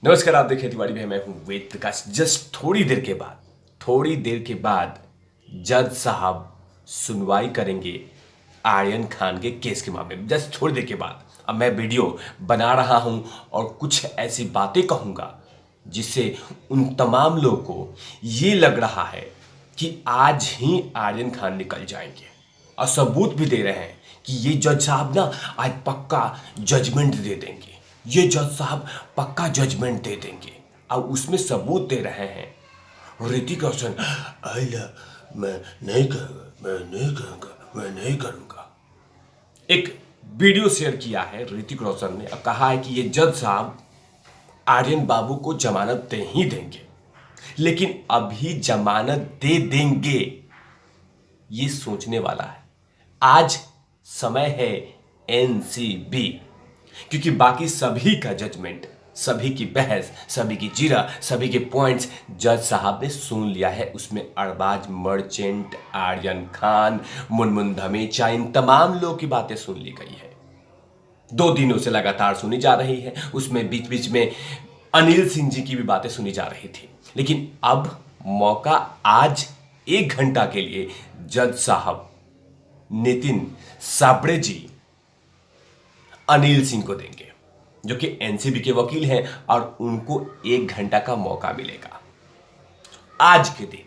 नमस्कार, आप देखिए तिवारी भाई, मैं हूं वेद प्रकाश। जस्ट थोड़ी देर के बाद जज साहब सुनवाई करेंगे आर्यन खान के केस के मामले में। जस्ट थोड़ी देर के बाद अब मैं वीडियो बना रहा हूं और कुछ ऐसी बातें कहूंगा जिससे उन तमाम लोगों को ये लग रहा है कि आज ही आर्यन खान निकल जाएंगे, और सबूत भी दे रहे हैं कि ये जज साहब ना आज पक्का जजमेंट दे देंगे। ये जज साहब पक्का जजमेंट दे देंगे और उसमें सबूत दे रहे हैं। ऋतिक रोशन आइला, मैं नहीं करूंगा, मैं नहीं करूंगा। एक वीडियो शेयर किया है ऋतिक रोशन ने और कहा है कि ये जज साहब आर्यन बाबू को जमानत दे ही देंगे, लेकिन अभी जमानत दे देंगे ये सोचने वाला है। आज समय है एनसीबी, क्योंकि बाकी सभी का जजमेंट, सभी की बहस, सभी की जीरा, सभी के पॉइंट्स जज साहब ने सुन लिया है। उसमें अरबाज मर्चेंट, आर्यन खान, मुनमुन धमेचा, इन तमाम लोगों की बातें सुन ली गई है। 2 दिनों से लगातार सुनी जा रही है। उसमें बीच बीच में अनिल सिंह जी की भी बातें सुनी जा रही थी, लेकिन अब मौका आज 1 घंटा के लिए जज साहब नितिन साबड़े जी अनिल सिंह को देंगे, जो कि एनसीबी के वकील हैं, और उनको 1 घंटा का मौका मिलेगा आज के दिन।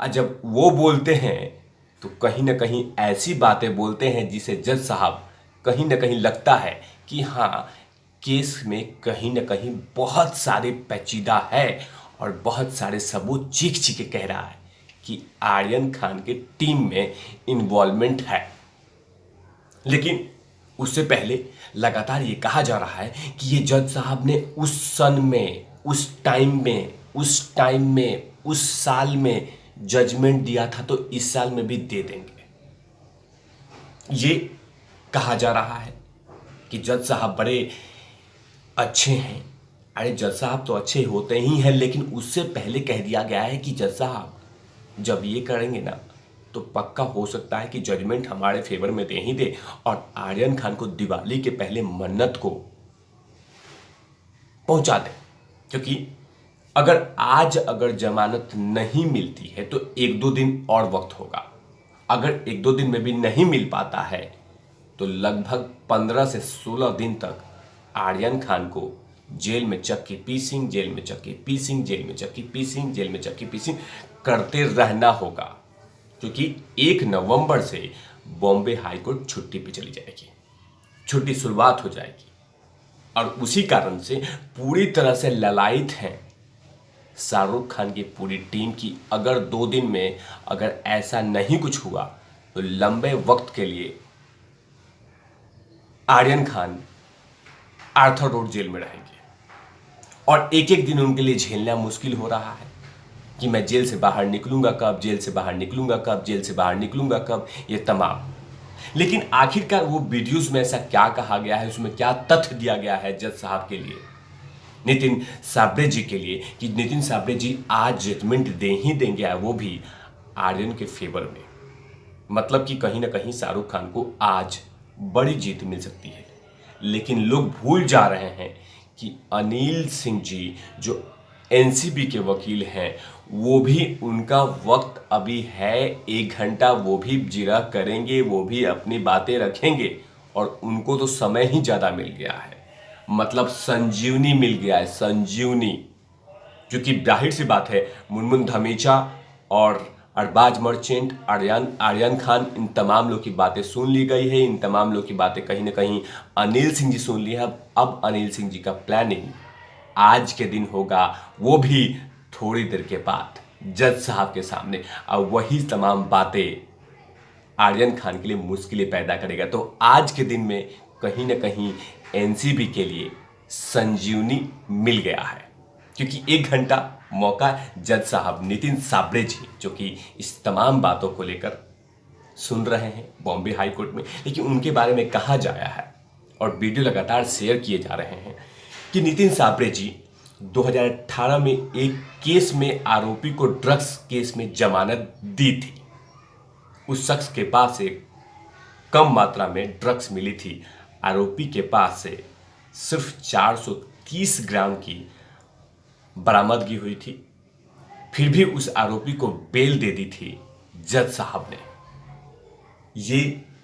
और जब वो बोलते हैं तो कहीं ना कहीं ऐसी बातें बोलते हैं जिसे जज साहब कहीं ना कहीं लगता है कि हाँ, केस में कहीं ना कहीं बहुत सारे पेचीदा है और बहुत सारे सबूत चीख चीख के कह रहा है कि आर्यन खान के टीम में इन्वॉल्वमेंट है। लेकिन उससे पहले लगातार ये कहा जा रहा है कि ये जज साहब ने उस सन में, उस साल में जजमेंट दिया था, तो इस साल में भी दे देंगे। ये कहा जा रहा है कि जज साहब बड़े अच्छे हैं। अरे जज साहब तो अच्छे होते ही हैं, लेकिन उससे पहले कह दिया गया है कि जज साहब जब ये करेंगे ना, तो पक्का हो सकता है कि जजमेंट हमारे फेवर में दे ही दे और आर्यन खान को दिवाली के पहले मन्नत को पहुंचा दे। क्योंकि अगर जमानत नहीं मिलती है तो 1-2 दिन और वक्त होगा। अगर 1-2 दिन में भी नहीं मिल पाता है तो लगभग 15 से 16 दिन तक आर्यन खान को जेल में चक्की पीसिंग, जेल में चक्की पीसिंग करते रहना होगा। क्योंकि 1 नवंबर से बॉम्बे हाईकोर्ट छुट्टी पे चली जाएगी, छुट्टी शुरुआत हो जाएगी, और उसी कारण से पूरी तरह से ललायित हैं शाहरुख खान की पूरी टीम की। अगर 2 दिन में अगर ऐसा नहीं कुछ हुआ तो लंबे वक्त के लिए Aryan Khan Arthur Road jail में रहेंगे, और एक एक दिन उनके लिए झेलना मुश्किल हो रहा है कि मैं जेल से बाहर निकलूंगा कब, ये तमाम। लेकिन आखिरकार वो वीडियोस में ऐसा क्या कहा गया है, उसमें क्या तथ्य दिया गया है जज साहब के लिए, नितिन साबड़े जी के लिए, कि नितिन साबड़े जी आज जजमेंट दे ही देंगे, वो भी आर्यन के फेवर में। मतलब कि कहीं ना कहीं शाहरुख खान को आज बड़ी जीत मिल सकती है। लेकिन लोग भूल जा रहे हैं कि अनिल सिंह जी जो एनसीबी के वकील हैं, वो भी, उनका वक्त अभी है 1 घंटा, वो भी जिरह करेंगे, वो भी अपनी बातें रखेंगे, और उनको तो समय ही ज़्यादा मिल गया है। मतलब संजीवनी मिल गया है, संजीवनी। क्योंकि जाहिर सी बात है, मुनमुन धमेचा और अरबाज मर्चेंट, आर्यन खान, इन तमाम लोग की बातें सुन ली गई है। इन तमाम लोग की बातें कहीं ना कहीं अनिल सिंह जी सुन ली है। अब अनिल सिंह जी का प्लानिंग आज के दिन होगा, वो भी थोड़ी देर के बाद जज साहब के सामने, और वही तमाम बातें आर्यन खान के लिए मुश्किलें पैदा करेगा। तो आज के दिन में कहीं ना कहीं एनसीबी के लिए संजीवनी मिल गया है, क्योंकि 1 घंटा मौका जज साहब नितिन साबड़े जी, जो कि इस तमाम बातों को लेकर सुन रहे हैं बॉम्बे हाई कोर्ट में। लेकिन उनके बारे में कहा जाया है और वीडियो लगातार शेयर किए जा रहे हैं कि नितिन साबड़े जी 2018 में एक केस में आरोपी को ड्रग्स केस में जमानत दी थी। उस शख्स के पास से कम मात्रा में ड्रग्स मिली थी। आरोपी के पास से सिर्फ 430 ग्राम की बरामदगी हुई थी, फिर भी उस आरोपी को बेल दे दी थी जज साहब ने। ये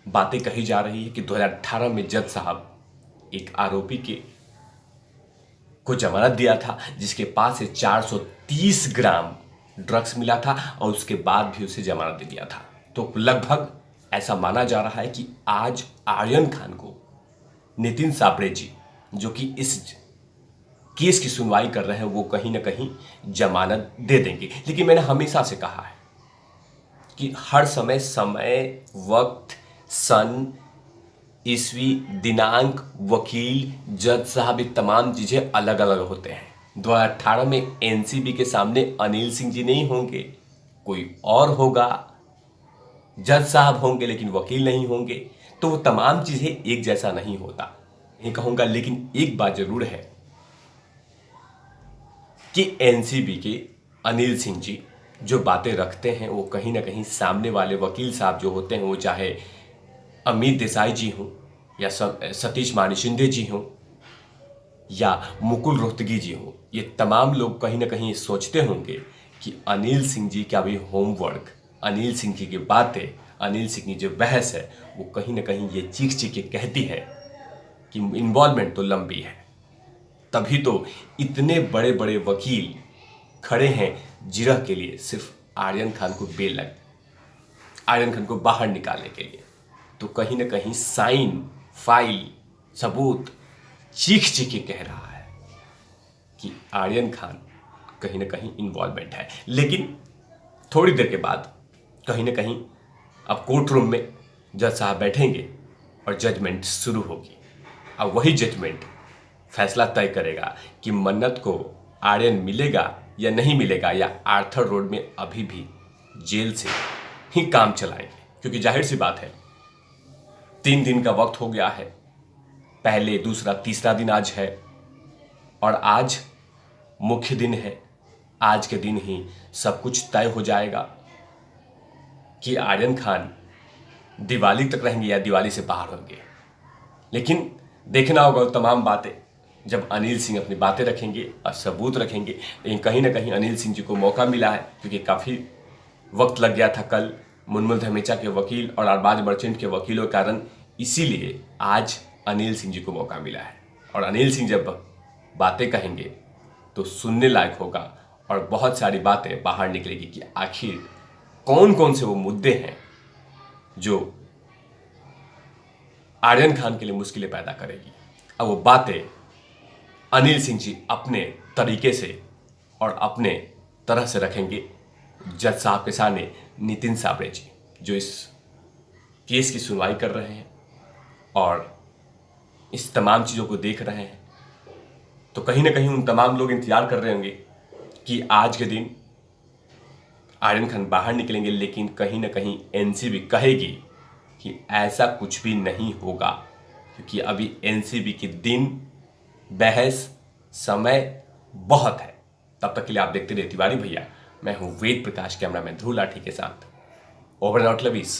बातें कही जा रही है कि 2018 में जज साहब एक आरोपी को जमानत दिया था जिसके पास से 430 ग्राम ड्रग्स मिला था और उसके बाद भी उसे जमानत दे दिया था। तो लगभग ऐसा माना जा रहा है कि आज आर्यन खान को नितिन साबरे जी, जो कि इस केस की सुनवाई कर रहे हैं, वो कहीं ना कहीं जमानत दे देंगे। लेकिन मैंने हमेशा से कहा है कि हर समय वक्त, सन, ईस्वी, दिनांक, वकील, जज साहब, ये तमाम चीजें अलग अलग होते हैं। 2018 में एनसीबी के सामने अनिल सिंह जी नहीं होंगे, कोई और होगा, जज साहब होंगे लेकिन वकील नहीं होंगे। तो वो तमाम चीजें एक जैसा नहीं होता, नहीं कहूंगा। लेकिन एक बात जरूर है कि एनसीबी के अनिल सिंह जी जो बातें रखते हैं वो कहीं ना कहीं सामने वाले वकील साहब जो होते हैं, वो चाहे अमित देसाई जी हों या सतीश मानी शिंदे जी हों या मुकुल रोहतगी जी हों, ये तमाम लोग कहीं ना कहीं सोचते होंगे कि अनिल सिंह जी का भी होमवर्क, अनिल सिंह जी की बातें, अनिल सिंह की जो बहस है, वो कहीं ना कहीं ये चीख चीख के कहती है कि इन्वॉल्वमेंट तो लंबी है। तभी तो इतने बड़े बड़े वकील खड़े हैं जिरह के लिए, सिर्फ आर्यन खान को आर्यन खान को बाहर निकालने के लिए। तो कहीं ना कहीं साइन, फाइल, सबूत चीख चीख के कह रहा है कि आर्यन खान कहीं ना कहीं इन्वॉल्वमेंट है। लेकिन थोड़ी देर के बाद कहीं ना कहीं अब कोर्ट रूम में जज साहब बैठेंगे और जजमेंट शुरू होगी। अब वही जजमेंट फैसला तय करेगा कि मन्नत को आर्यन मिलेगा या नहीं मिलेगा, या आर्थर रोड में अभी भी जेल से ही काम चलाएंगे। क्योंकि जाहिर सी बात है, 3 दिन का वक्त हो गया है, पहले, दूसरा, तीसरा दिन आज है और आज मुख्य दिन है। आज के दिन ही सब कुछ तय हो जाएगा कि आर्यन खान दिवाली तक रहेंगे या दिवाली से बाहर होंगे। लेकिन देखना होगा तमाम बातें जब अनिल सिंह अपनी बातें रखेंगे और सबूत रखेंगे। लेकिन कहीं ना कहीं अनिल सिंह जी को मौका मिला है, क्योंकि काफ़ी वक्त लग गया था कल मुनमुन धमेचा के वकील और अरबाज मर्चेंट के वकीलों के कारण, इसीलिए आज अनिल सिंह जी को मौका मिला है। और अनिल सिंह जब बातें कहेंगे तो सुनने लायक होगा और बहुत सारी बातें बाहर निकलेगी कि आखिर कौन कौन से वो मुद्दे हैं जो आर्यन खान के लिए मुश्किलें पैदा करेगी। अब वो बातें अनिल सिंह जी अपने तरीके से और अपने तरह से रखेंगे जज साहब के सामने, नितिन साबरे जी जो इस केस की सुनवाई कर रहे हैं और इस तमाम चीज़ों को देख रहे हैं। तो कहीं ना कहीं उन तमाम लोग इंतजार कर रहे होंगे कि आज के दिन आर्यन खान बाहर निकलेंगे। लेकिन कहीं ना कहीं एनसीबी कहेगी कि ऐसा कुछ भी नहीं होगा, क्योंकि अभी एनसीबी के दिन, बहस, समय बहुत है। तब तक के लिए आप देखते रहिए तिवारी भैया। मैं हूं वेद प्रकाश, कैमरामैन ध्रुव लाठी के साथ। Over and out lovies.